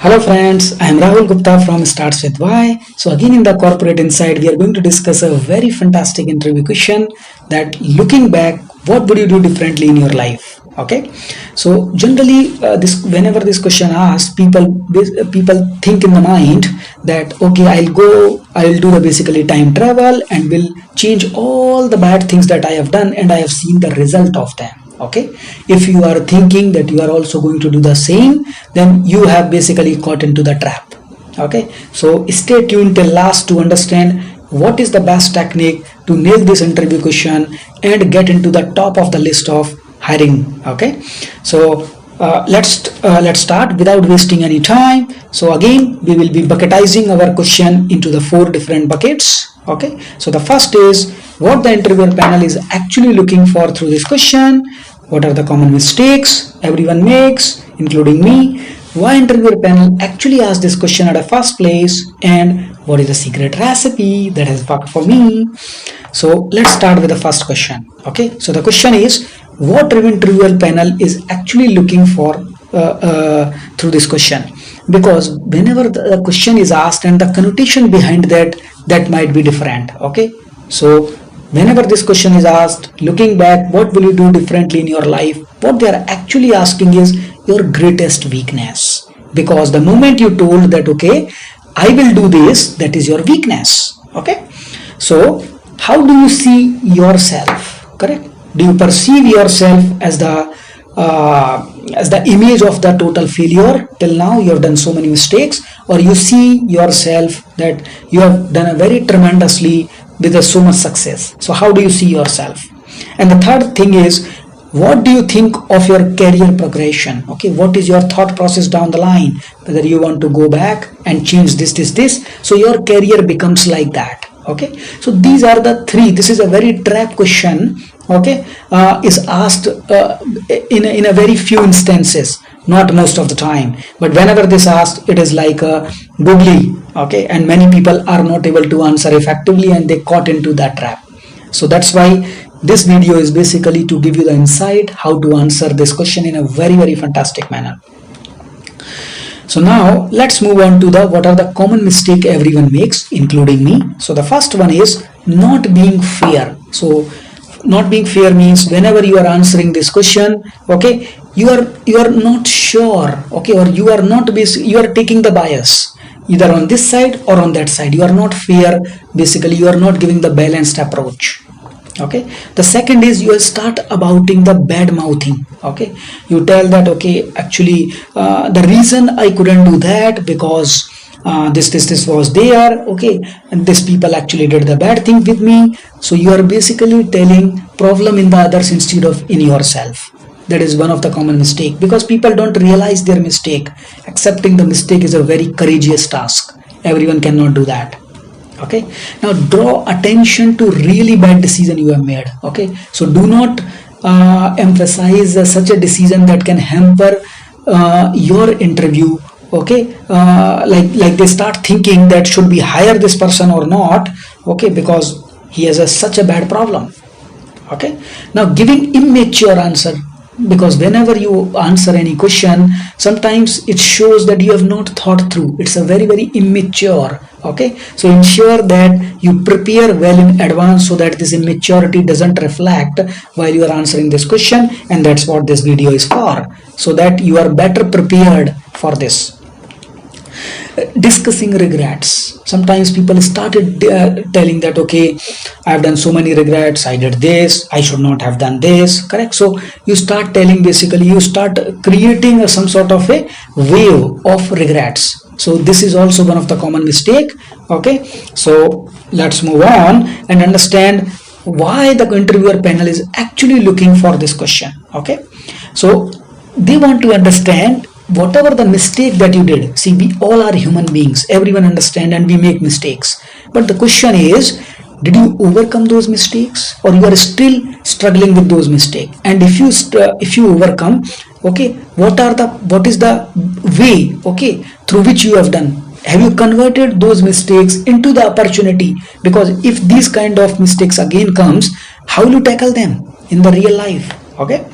Hello friends, I am Rahul Gupta from Starts with Why. So again in the Corporate Insight, we are going to discuss a very fantastic interview question that looking back, what would you do differently in your life? Okay, so generally whenever this question asked, people think in the mind that okay, I'll do the basically time travel and will change all the bad things that I have done and I have seen the result of them. Okay, if you are thinking that you are also going to do the same, then you have basically caught into the trap. Okay, so stay tuned till last to understand what is the best technique to nail this interview question and get into the top of the list of hiring. Okay, so let's start without wasting any time. So again, we will be bucketizing our question into the 4 different buckets. Okay, so the first is what the interviewer panel is actually looking for through this question. What are the common mistakes everyone makes, including me? Why interviewer panel actually asked this question at the first place, and what is the secret recipe that has worked for me? So let's start with the first question. Okay, so the question is what interviewer panel is actually looking for through this question, because whenever the question is asked and the connotation behind that might be different. Okay, so whenever this question is asked, looking back, what will you do differently in your life? What they are actually asking is your greatest weakness. Because the moment you told that, okay, I will do this, that is your weakness. Okay. So how do you see yourself? Correct. Do you perceive yourself as the image of the total failure? Till now you have done so many mistakes, or you see yourself that you have done a very tremendously with so much success. So how do you see yourself? And the third thing is, what do you think of your career progression? Okay, what is your thought process down the line? Whether you want to go back and change this, so your career becomes like that. Okay, so these are the 3. This is a very trap question. Okay, is asked in a very few instances, not most of the time, but whenever this asked, it is like a googly. Okay, and many people are not able to answer effectively and they caught into that trap. So that's why this video is basically to give you the insight how to answer this question in a very fantastic manner. So now let's move on to what are the common mistake everyone makes, including me. So the first one is not being fair. So not being fair means whenever you are answering this question, okay, you are not sure, okay, or you are taking the bias either on this side or on that side. You are not fair. Basically, you are not giving the balanced approach. Okay, the second is you will start abouting the bad mouthing. Okay, you tell that, okay, actually the reason I couldn't do that because this was there, okay, and these people actually did the bad thing with me. So you are basically telling problem in the others instead of in yourself. That is one of the common mistake, because people don't realize their mistake. Accepting the mistake is a very courageous task. Everyone cannot do that. Okay, now draw attention to really bad decision you have made. Okay, so do not emphasize such a decision that can hamper your interview. Okay, like they start thinking that should we hire this person or not. Okay, because he has such a bad problem. Okay, now giving immature answer, because whenever you answer any question, sometimes it shows that you have not thought through. It's a very immature. Okay, so ensure that you prepare well in advance so that this immaturity doesn't reflect while you are answering this question, and that's what this video is for, so that you are better prepared for this. Discussing regrets. Sometimes people started telling that, okay, I have done so many regrets, I did this, I should not have done this. Correct. So you start telling, basically you start creating some sort of a wave of regrets. So this is also one of the common mistake. Okay, so let's move on and understand why the interviewer panel is actually looking for this question. Okay, so they want to understand whatever the mistake that you did. See, we all are human beings, everyone understand, and we make mistakes, but the question is, did you overcome those mistakes, or you are still struggling with those mistakes? And if you overcome, okay, what is the way, okay, through which you have done? Have you converted those mistakes into the opportunity? Because if these kind of mistakes again comes, how will you tackle them in the real life? Okay,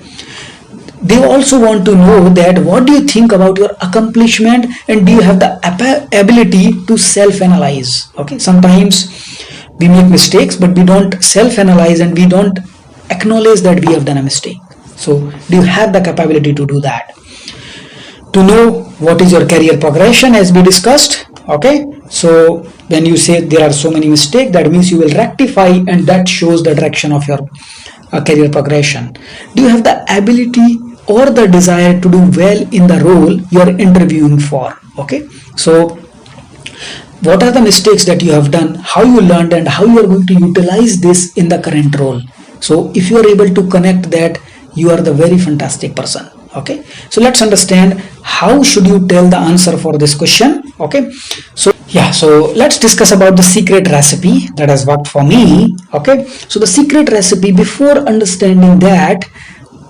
they also want to know that what do you think about your accomplishment, and do you have the ability to self-analyze. Okay, sometimes we make mistakes, but we don't self-analyze and we don't acknowledge that we have done a mistake. So do you have the capability to do that? To know what is your career progression, as we discussed. Okay, so when you say there are so many mistakes, that means you will rectify, and that shows the direction of your career progression. Do you have the ability or the desire to do well in the role you are interviewing for? Okay, so what are the mistakes that you have done, how you learned, and how you are going to utilize this in the current role? So if you are able to connect that, you are the very fantastic person. Okay, so let's understand how should you tell the answer for this question. Okay, so yeah, so let's discuss about the secret recipe that has worked for me. Okay, so the secret recipe, before understanding that,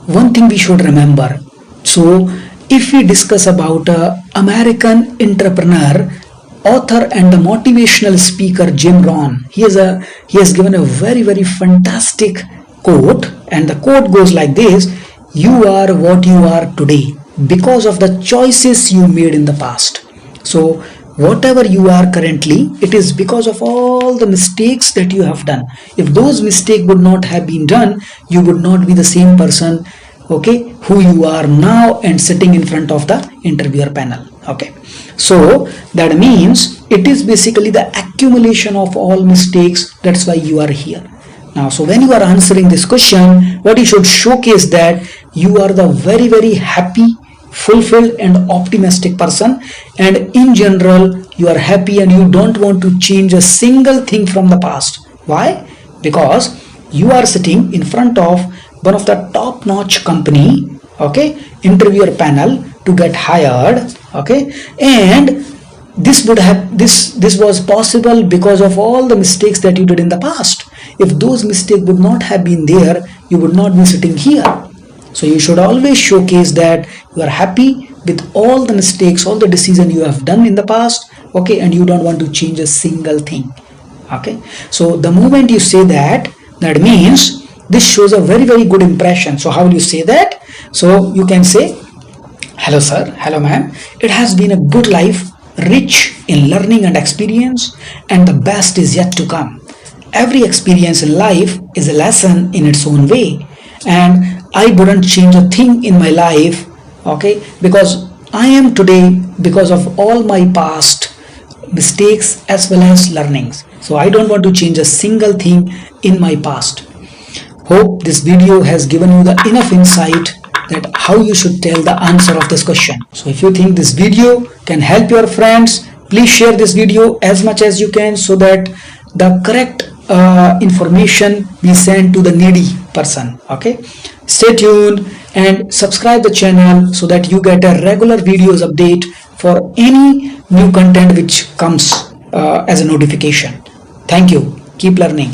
one thing we should remember. So if we discuss about American entrepreneur, author and the motivational speaker Jim Rohn, he has given a very fantastic quote, and the quote goes like this: you are what you are today because of the choices you made in the past. So whatever you are currently, it is because of all the mistakes that you have done. If those mistakes would not have been done, you would not be the same person, okay, who you are now and sitting in front of the interviewer panel. Okay, so that means it is basically the accumulation of all mistakes. That's why you are here now. So when you are answering this question, what you should showcase that you are the very happy, fulfilled and optimistic person, and in general you are happy and you don't want to change a single thing from the past. Why? Because you are sitting in front of one of the top-notch company, okay, interviewer panel to get hired. Okay, and this was possible because of all the mistakes that you did in the past. If those mistakes would not have been there, you would not be sitting here. So you should always showcase that you are happy with all the mistakes, all the decisions you have done in the past, okay, and you don't want to change a single thing. Okay, so the moment you say that, that means this shows a very good impression. So how will you say that? So you can say, hello sir, hello ma'am, it has been a good life, rich in learning and experience, and the best is yet to come. Every experience in life is a lesson in its own way, and I wouldn't change a thing in my life, okay, because I am today because of all my past mistakes as well as learnings. So I don't want to change a single thing in my past. Hope this video has given you the enough insight that how you should tell the answer of this question. So if you think this video can help your friends, please share this video as much as you can, so that the correct information be sent to the needy person. Okay, stay tuned and subscribe the channel so that you get a regular videos update for any new content which comes as a notification. Thank you. Keep learning.